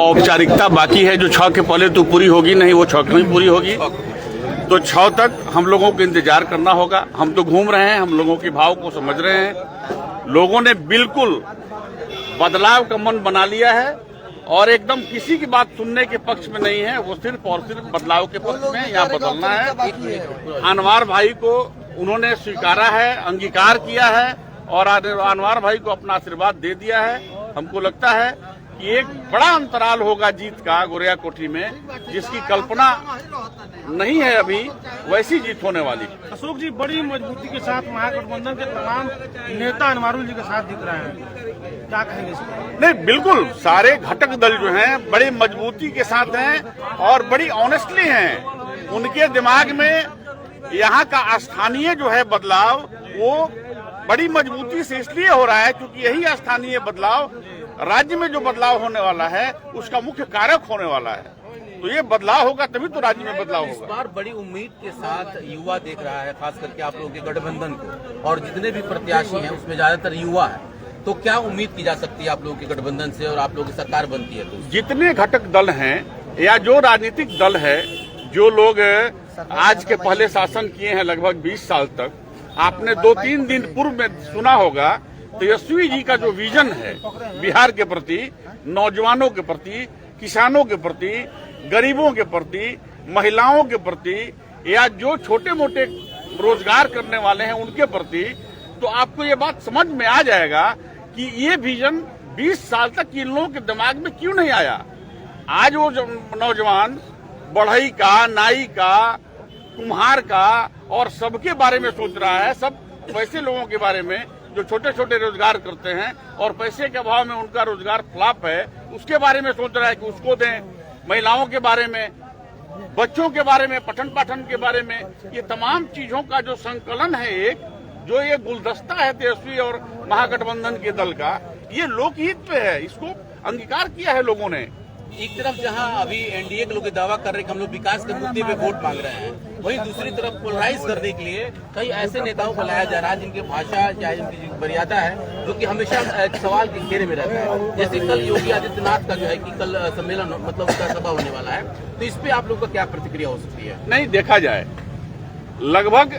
औपचारिकता बाकी है जो 6 के पहले तो पूरी होगी नहीं, वो 6 में पूरी होगी। तो 6 तक हम लोगों को इंतजार करना होगा। हम तो घूम रहे हैं, हम लोगों के भाव को समझ रहे हैं। लोगों ने बिल्कुल बदलाव का मन बना लिया है और एकदम किसी की बात सुनने के पक्ष में नहीं है। वो सिर्फ और सिर्फ बदलाव के पक्ष में, यहाँ बदलना है। अनवर भाई को उन्होंने स्वीकारा है, अंगीकार किया है और अनवर भाई को अपना आशीर्वाद दे दिया है। हमको लगता है कि एक बड़ा अंतराल होगा जीत का गोरिया कोठी में, जिसकी कल्पना नहीं है अभी, वैसी जीत होने वाली। अशोक जी, बड़ी मजबूती के साथ महागठबंधन के तमाम नेता अनवरुल जी के साथ दिख रहे हैं, क्या कहेंगे इस पर? नहीं, बिल्कुल सारे घटक दल जो हैं बड़ी मजबूती के साथ हैं और बड़ी ऑनेस्टली हैं। उनके दिमाग में यहाँ का स्थानीय जो है बदलाव, वो बड़ी मजबूती से इसलिए हो रहा है क्योंकि यही स्थानीय बदलाव राज्य में जो बदलाव होने वाला है उसका मुख्य कारक होने वाला है। तो ये बदलाव होगा तभी तो राज्य में बदलाव होगा। इस बार बड़ी उम्मीद के साथ युवा देख रहा है, खास करके आप लोगों के गठबंधन को, और जितने भी प्रत्याशी हैं उसमें ज्यादातर युवा है। तो क्या उम्मीद की जा सकती है आप लोगों के गठबंधन से और आप लोगों की सरकार बनती है तो? जितने घटक दल हैं या जो राजनीतिक दल है, जो लोग आज के पहले शासन किए हैं लगभग 20 साल तक, आपने 2-3 दिन पूर्व में सुना होगा तेजस्वी जी का जो विजन है बिहार के प्रति, नौजवानों के प्रति, किसानों के प्रति, गरीबों के प्रति, महिलाओं के प्रति, या जो छोटे मोटे रोजगार करने वाले हैं उनके प्रति, तो आपको ये बात समझ में आ जाएगा कि ये विजन 20 साल तक इन लोगों के दिमाग में क्यों नहीं आया। आज वो नौजवान बढ़ई का, नाई का, कुम्हार का और सबके बारे में सोच रहा है। सब वैसे लोगों के बारे में जो छोटे छोटे रोजगार करते हैं और पैसे के अभाव में उनका रोजगार फ्लॉप है, उसके बारे में सोच रहा है कि उसको दें। महिलाओं के बारे में, बच्चों के बारे में, पठन पाठन के बारे में, ये तमाम चीजों का जो संकलन है, एक जो ये गुलदस्ता है तेजस्वी और महागठबंधन के दल का, ये लोकहित पे है। इसको अंगीकार किया है लोगों ने। एक तरफ जहां अभी एनडीए के लोग दावा कर रहे हैं कि हम लोग विकास के मुद्दे पे वोट मांग रहे हैं, वहीं दूसरी तरफ पोलराइज करने के लिए कई ऐसे नेताओं को लाया जा रहा है जिनकी भाषा या जिनकी मर्यादा है जो कि हमेशा सवाल के घेरे में रहता है। जैसे कल योगी आदित्यनाथ का जो है कि कल सम्मेलन, मतलब उसका सभा होने वाला है, तो इस पे आप लोग का क्या प्रतिक्रिया हो सकती है? नहीं, देखा जाए, लगभग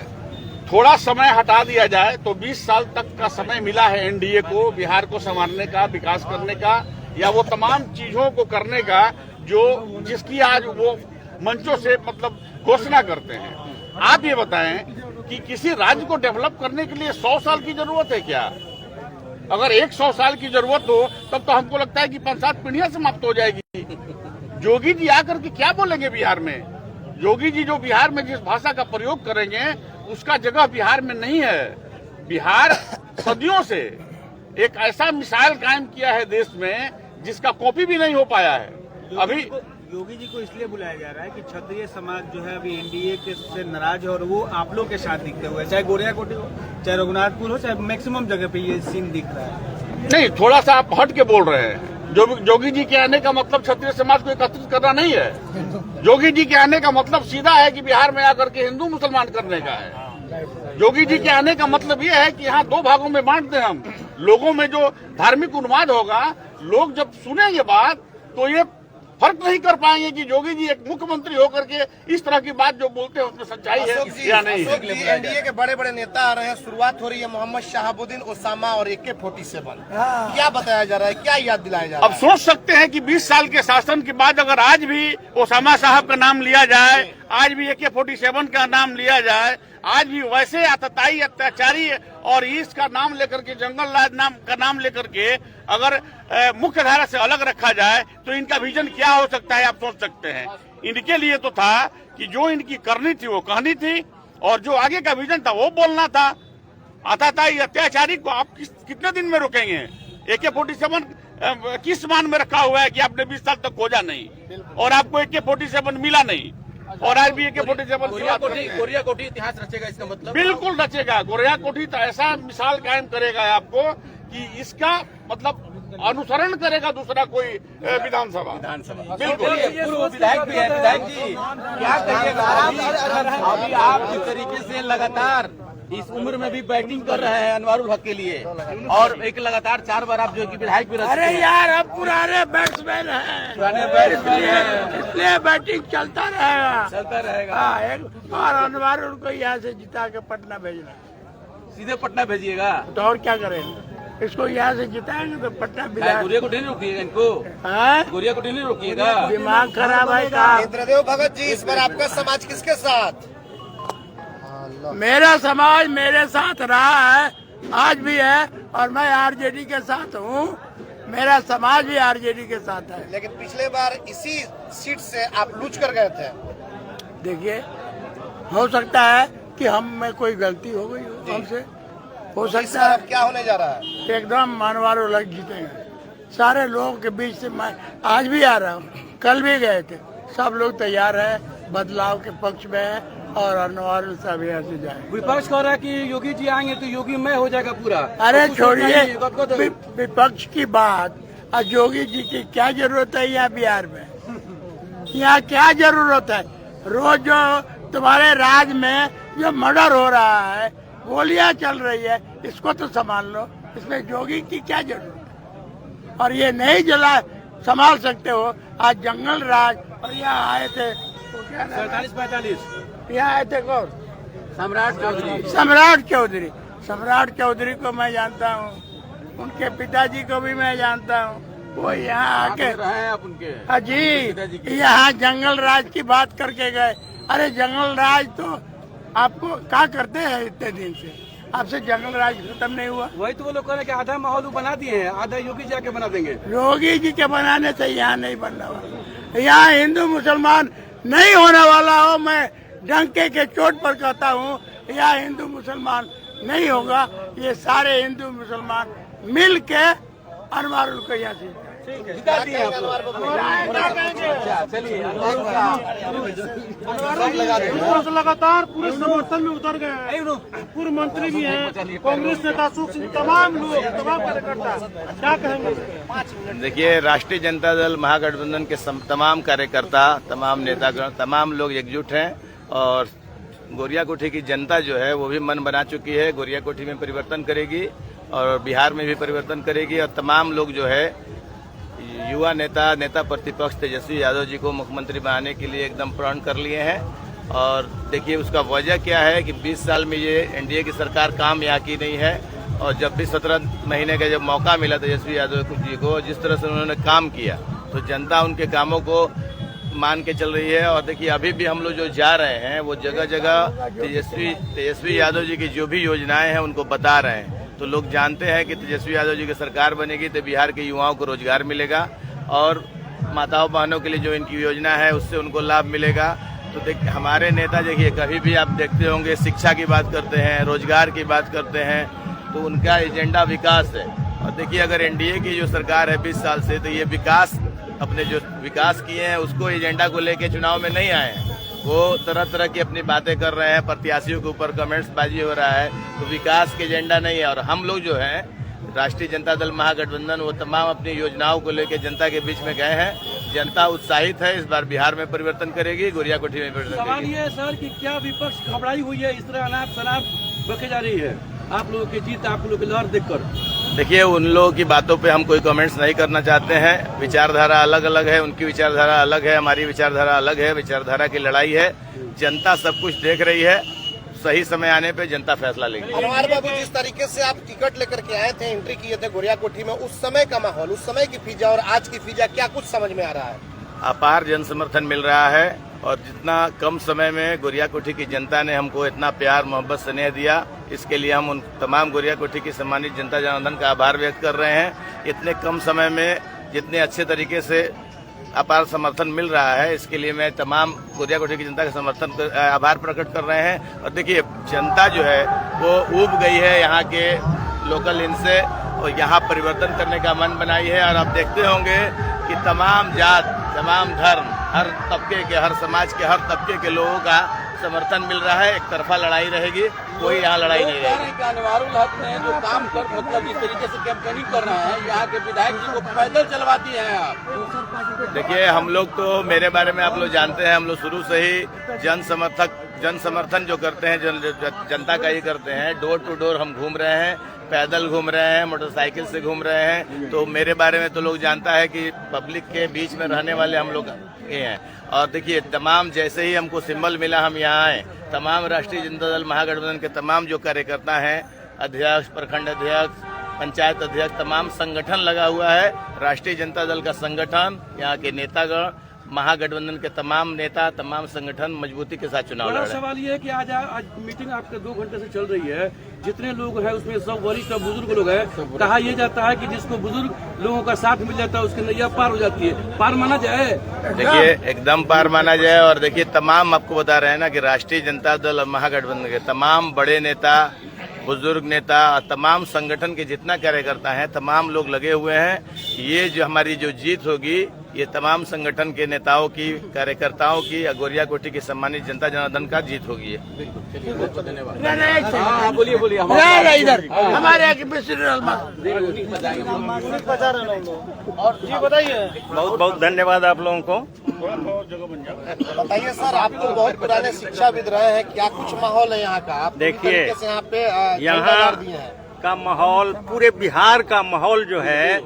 थोड़ा समय हटा दिया जाए तो 20 साल तक का समय मिला है एनडीए को बिहार को संवारने का, विकास करने का, या वो तमाम चीजों को करने का जो जिसकी आज वो मंचों से मतलब घोषणा करते हैं। आप ये बताएं कि किसी राज्य को डेवलप करने के लिए 100 साल की जरूरत है क्या? अगर 100 साल की जरूरत हो तब तो हमको लगता है कि 5-7 पीढ़ियां समाप्त हो जाएगी। योगी जी आकर के क्या बोलेंगे बिहार में? योगी जी जो बिहार में जिस भाषा का प्रयोग करेंगे उसका जगह बिहार में नहीं है। बिहार सदियों से एक ऐसा मिसाइल कायम किया है देश में जिसका कॉपी भी नहीं हो पाया है। अभी योगी जी को इसलिए बुलाया जा रहा है कि क्षत्रिय समाज जो है अभी एनडीए के से नाराज है और वो आप लोग के साथ दिखते हुए, चाहे गोरिया कोठी हो, चाहे रघुनाथपुर हो, चाहे मैक्सिमम जगह पे ये सीन दिख रहा है। नहीं, थोड़ा सा आप हट के बोल रहे हैं। योगी जी के आने का मतलब क्षत्रिय समाज को एकत्रित करना नहीं है। योगी जी के आने का मतलब सीधा है कि बिहार में आकर के हिंदू मुसलमान करने का है। योगी जी के आने का मतलब ये है कि यहाँ 2 भागों में बांट दें हम। लोगों में जो धार्मिक उन्माद होगा, लोग जब सुनेंगे बात तो ये फर्क नहीं कर पाएंगे कि योगी जी एक मुख्यमंत्री होकर के इस तरह की बात जो बोलते हैं उसमें सच्चाई है या नहीं है। एनडीए के बड़े बड़े नेता आ रहे हैं, शुरुआत हो रही है मोहम्मद शहाबुद्दीन ओसामा और AK-47। क्या बताया जा रहा है, क्या याद दिलाया जा रहा है? अब सोच सकते हैं कि 20 साल के शासन के बाद अगर आज भी ओसामा साहब का नाम लिया जाए, आज भी AK-47 का नाम लिया जाए, आज भी वैसे आतताई, अत्याचारी और इसका नाम लेकर के, जंगल राज नाम का नाम लेकर के अगर मुख्य धारा से अलग रखा जाए तो इनका विजन क्या हो सकता है, आप सोच सकते हैं। इनके लिए तो था कि जो इनकी करनी थी वो कहनी थी और जो आगे का विजन था वो बोलना था। आतताई अत्याचारी को आप कितने दिन में रोकेंगे? AK-47 किस मान में रखा हुआ है कि आपने 20 साल तक खोजा नहीं और आपको AK-47 मिला नहीं, और आज भी AK-47 गोरिया कोठी इतिहास रचेगा, इसका मतलब? बिल्कुल रचेगा। गोरिया कोठी तो ऐसा मिसाल कायम करेगा आपको कि इसका मतलब अनुसरण करेगा दूसरा कोई विधानसभा। बिल्कुल। विधायक भी है। विधायक जी, क्या कहिएगा? अभी आप जिस तरीके से लगातार इस उम्र में भी बैटिंग कर रहे हैं अनवारुल हक के लिए, और एक लगातार 4 बार आप जो कि विधायक भी रह चुके हैं। अरे यार, हम पुराने बैट्समैन हैं, इसलिए बैटिंग चलता रहेगा। हाँ, एक और अनवारुल को यहाँ से जिता के पटना भेजना। सीधे पटना भेजिएगा तो और क्या करेंगे? इसको यहाँ से जिताएंगे तो पटना गुड़िया को नहीं रोकिएगा, इनको गुड़िया को नहीं रोकिएगा। दिमाग खराब है का? इंद्रदेव भगत जी, इस बार आपका समाज किसके साथ? मेरा समाज मेरे साथ रहा है, आज भी है, और मैं आरजेडी के साथ हूँ। मेरा समाज भी आरजेडी के साथ है। लेकिन पिछले बार इसी सीट से आप लूज कर गए थे। देखिए, हो सकता है कि हम में कोई गलती हो गई हो हमसे, हो इस सकता बार है। अब क्या होने जा रहा है? एकदम अनवारुल हक जीतेंगे। सारे लोगों के बीच से मैं आज भी आ रहा हूँ, कल भी गए थे। सब लोग तैयार है, बदलाव के पक्ष में है, और अनवारुल साहब यहाँ से जाए। विपक्ष कह रहा है कि योगी जी आएंगे तो योगी मैं हो जाएगा पूरा। अरे छोड़िए विपक्ष की बात, और योगी जी की क्या जरूरत है यहाँ बिहार में? यहाँ क्या जरूरत है? रोज जो तुम्हारे राज में जो मर्डर हो रहा है, गोलियां चल रही है, इसको तो संभाल लो। इसमें योगी की क्या जरूरत है? और ये नहीं संभाल सकते हो। आज जंगल राज, और यहाँ आए थे 47-45 यहाँ आए थे कौन? सम्राट चौधरी को मैं जानता हूँ, उनके पिताजी को भी मैं जानता हूँ। वो यहाँ आके आप उनके जी यहाँ जंगल राज की बात करके गए। अरे जंगल राज तो आपको क्या करते हैं इतने दिन से? आपसे जंगल राज खत्म नहीं हुआ। वही तो वो लोग कह रहे हैं कि आधा माहौल बना दिए हैं, आधा योगी जी आके बना देंगे। योगी जी के बनाने से यहाँ नहीं बनने वाला। यहाँ हिंदू मुसलमान नहीं होने वाला हो, मैं डंके के चोट पर कहता हूँ। यहाँ हिंदू मुसलमान नहीं होगा। ये सारे हिंदू मुसलमान मिल के अनवारुल को यहाँ से जिता दिए आप लोग। चलिए लगातार पूरे समर्थन में उतर गए हैं। पूर्व मंत्री भी हैं, कांग्रेस नेता अशोक सिंह, तमाम लोग, तमाम कार्यकर्ता, क्या कहेंगे? देखिए, राष्ट्रीय जनता दल महागठबंधन के तमाम कार्यकर्ता, तमाम नेतागण, तमाम लोग एकजुट हैं, और गोरिया कोठी की जनता जो है वो भी मन बना चुकी है। गोरिया कोठी में परिवर्तन करेगी और बिहार में भी परिवर्तन करेगी। और तमाम लोग जो है, युवा नेता प्रतिपक्ष तेजस्वी यादव जी को मुख्यमंत्री बनाने के लिए एकदम प्रण कर लिए हैं। और देखिए उसका वजह क्या है कि 20 साल में ये एनडीए की सरकार काम यहाँ की नहीं है, और जब भी 17 महीने का जब मौका मिला तेजस्वी यादव जी को, जिस तरह से उन्होंने काम किया, तो जनता उनके कामों को मान के चल रही है। और देखिए अभी भी हम लोग जो जा रहे हैं वो जगह जगह तेजस्वी यादव जी की जो भी योजनाएं हैं उनको बता रहे हैं। तो लोग जानते हैं कि तेजस्वी यादव जी की सरकार बनेगी तो बिहार के युवाओं को रोजगार मिलेगा, और माताओं बहनों के लिए जो इनकी योजना है उससे उनको लाभ मिलेगा। तो देखिए हमारे नेता देखिए कभी भी आप देखते होंगे शिक्षा की बात करते हैं, रोजगार की बात करते हैं, तो उनका एजेंडा विकास है। और देखिए अगर एनडीए की जो सरकार है 20 साल से, तो ये विकास, अपने जो विकास किए हैं उसको एजेंडा को लेके चुनाव में नहीं आए हैं। वो तरह तरह की अपनी बातें कर रहे हैं, प्रत्याशियों के ऊपर कमेंट्स बाजी हो रहा है, तो विकास के एजेंडा नहीं है। और हम लोग जो है राष्ट्रीय जनता दल महागठबंधन, वो तमाम अपनी योजनाओं को लेकर जनता के बीच में गए हैं। जनता उत्साहित है, इस बार बिहार में परिवर्तन करेगी, गोरिया कोठी में परिवर्तन सवाल करेगी। ये है सर कि क्या विपक्ष घबराई हुई है? इस तरह अनाप शनाप बखे जा रही है आप लोगों की जीत, आप लोगों की लहर देखकर। देखिए उन लोगों की बातों पे हम कोई कमेंट्स नहीं करना चाहते हैं। विचारधारा अलग अलग है, उनकी विचारधारा अलग है, हमारी विचारधारा अलग है। विचारधारा की लड़ाई है, जनता सब कुछ देख रही है, सही समय आने पे जनता फैसला लेगी। अनवर बाबू, जिस तरीके से आप टिकट लेकर के आए थे, एंट्री किए थे गोरिया कोठी में, उस समय का माहौल, उस समय की फिजा और आज की फिजा, क्या कुछ समझ में आ रहा है? अपार जन समर्थन मिल रहा है, और जितना कम समय में गोरिया कोठी की जनता ने हमको इतना प्यार मोहब्बत स्नेह दिया, इसके लिए हम उन तमाम गोरिया कोठी की सम्मानित जनता जनार्दन का आभार व्यक्त कर रहे हैं। इतने कम समय में जितने अच्छे तरीके से अपार समर्थन मिल रहा है, इसके लिए मैं तमाम गोरिया कोठी की जनता का समर्थन आभार प्रकट कर रहे हैं। और देखिए जनता जो है वो ऊब गई है यहाँ के लोकल इनसे, और यहाँ परिवर्तन करने का मन बनाई है। और आप देखते होंगे कि तमाम जात, तमाम धर्म, हर तबके के, हर समाज के हर तबके के लोगों का समर्थन मिल रहा है। एक तरफा लड़ाई रहेगी, कोई यहाँ लड़ाई नहीं कह रहेगी। रहे हैं कि अनवारुल हक ने जो काम कर मतलब जिस तरीके से कैंपेनिंग कर रहे हैं, यहाँ के विधायक जी को पैदल चलवा दिए हैं आप। देखिए, हम लोग तो, मेरे बारे में आप लोग जानते हैं, हम लोग शुरू से ही जन समर्थन जो करते हैं, जनता का ही करते हैं। डोर टू डोर हम घूम रहे हैं, पैदल घूम रहे हैं, मोटरसाइकिल से घूम रहे हैं। तो मेरे बारे में तो लोग जानता है कि पब्लिक के बीच में रहने वाले हम लोग ये हैं। और देखिए, तमाम जैसे ही हमको सिंबल मिला हम यहाँ आए, तमाम राष्ट्रीय जनता दल महागठबंधन के तमाम जो कार्यकर्ता हैं, अध्यक्ष, प्रखंड अध्यक्ष, पंचायत अध्यक्ष, तमाम संगठन लगा हुआ है। राष्ट्रीय जनता दल का संगठन, यहाँ के नेतागण, महागठबंधन के तमाम नेता, तमाम संगठन मजबूती के साथ चुनाव लड़ बड़ा रहे हैं। सवाल ये है कि आज मीटिंग आपके 2 घंटे से चल रही है, जितने लोग हैं उसमें सब वरिष्ठ और बुजुर्ग लोग हैं। कहा यह जाता है कि जिसको बुजुर्ग लोगों का साथ मिल जाता है उसकी नैया पार हो जाती है। पार माना जाए? देखिए, एकदम पार माना जाए। और देखिए, तमाम आपको बता रहे हैं ना कि राष्ट्रीय जनता दल और महागठबंधन के तमाम बड़े नेता, बुजुर्ग नेता और तमाम संगठन के जितना कार्यकर्ता हैं, तमाम लोग लगे हुए हैं। ये जो हमारी जो जीत होगी, ये तमाम संगठन के नेताओं की, कार्यकर्ताओं की, गोरिया कोठी की सम्मानित जनता जनार्दन का जीत होगी। हाँ, बोलिए इधर हमारे यहाँ की जी बताइए। बहुत बहुत धन्यवाद आप लोगों को। बताइए सर, आप तो बहुत पुराने शिक्षाविद रहे हैं, क्या कुछ माहौल है यहाँ का? आप देखिए, यहाँ पे यहाँ दिए हैं। का माहौल, पूरे बिहार का माहौल जो है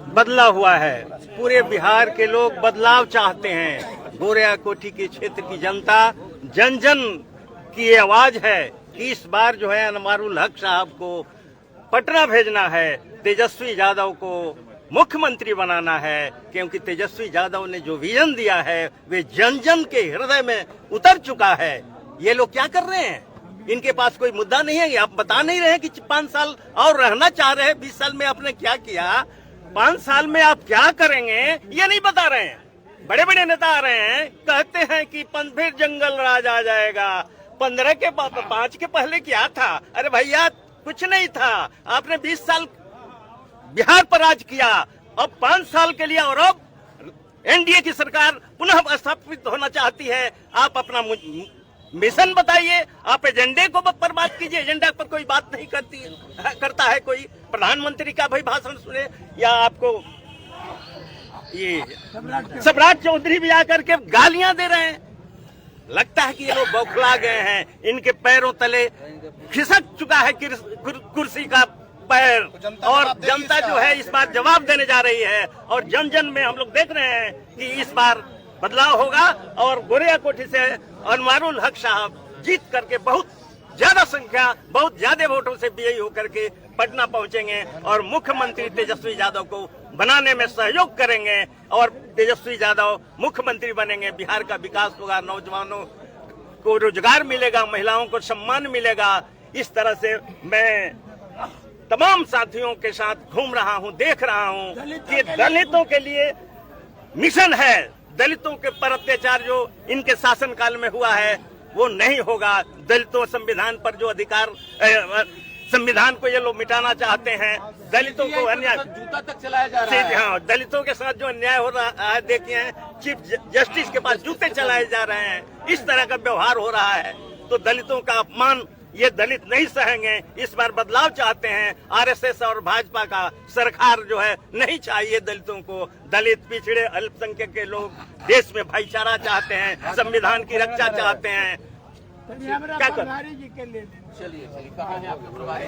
बदला हुआ है। पूरे बिहार के लोग बदलाव चाहते हैं। गोरिया कोठी के क्षेत्र की जनता, जन जन की ये आवाज है कि इस बार जो है अनवारुल हक साहब को पटना भेजना है, तेजस्वी यादव को मुख्यमंत्री बनाना है। क्योंकि तेजस्वी यादव ने जो विजन दिया है वे जन जन के हृदय में उतर चुका है। ये लोग क्या कर रहे हैं? इनके पास कोई मुद्दा नहीं है। आप बता नहीं रहे कि 5 साल और रहना चाह रहे हैं। 20 साल में आपने क्या किया, 5 साल में आप क्या करेंगे, ये नहीं बता रहे हैं। बड़े बड़े नेता आ रहे हैं, कहते हैं कि फिर जंगल राज आ जाएगा। 15 के 5 के पहले क्या था? अरे भैया, कुछ नहीं था। आपने 20 साल बिहार पर राज किया, अब 5 साल के लिए। और अब एनडीए की सरकार पुनः स्थापित होना चाहती है। आप अपना मिशन बताइए, आप एजेंडे को पर बात कीजिए। एजेंडा पर कोई बात नहीं करता है कोई। प्रधानमंत्री का भाई भाषण सुने, या आपको ये सम्राट चौधरी भी आकर के गालियां दे रहे हैं। लगता है कि ये लोग बौखला गए हैं। इनके पैरों तले खिसक चुका है कुर्सी का पैर। और जनता जो है इस बार जवाब देने जा रही है। और जन जन में हम लोग देख रहे हैं कि इस बार बदलाव होगा और गोरिया कोठी से अनवारुल हक साहब जीत करके बहुत ज्यादा संख्या, बहुत ज्यादा वोटों से विजयी होकर के पटना पहुंचेंगे और मुख्यमंत्री तेजस्वी यादव को बनाने में सहयोग करेंगे। और तेजस्वी यादव मुख्यमंत्री बनेंगे, बिहार का विकास होगा, नौजवानों को रोजगार मिलेगा, महिलाओं को सम्मान मिलेगा। इस तरह से मैं तमाम साथियों के साथ घूम रहा हूं, देख रहा हूं कि दलितों के लिए मिशन है। दलितों के पर अत्याचार जो इनके शासनकाल में हुआ है वो नहीं होगा। दलितों संविधान पर जो अधिकार, संविधान को ये लोग मिटाना चाहते हैं। दलितों को अन्याय, जूता तक चलाया जा रहा है। हाँ, दलितों के साथ जो अन्याय हो रहा है, देखिए चीफ जस्टिस के पास जूते चलाए जा रहे हैं। इस तरह का व्यवहार हो रहा है तो दलितों का अपमान ये दलित नहीं सहेंगे। इस बार बदलाव चाहते हैं। आरएसएस और भाजपा का सरकार जो है नहीं चाहिए दलितों को। दलित, पिछड़े, अल्पसंख्यक के लोग देश में भाईचारा चाहते हैं, संविधान की रक्षा चाहते हैं। क्या कर चलिए कहाँ है आपके प्रभारी?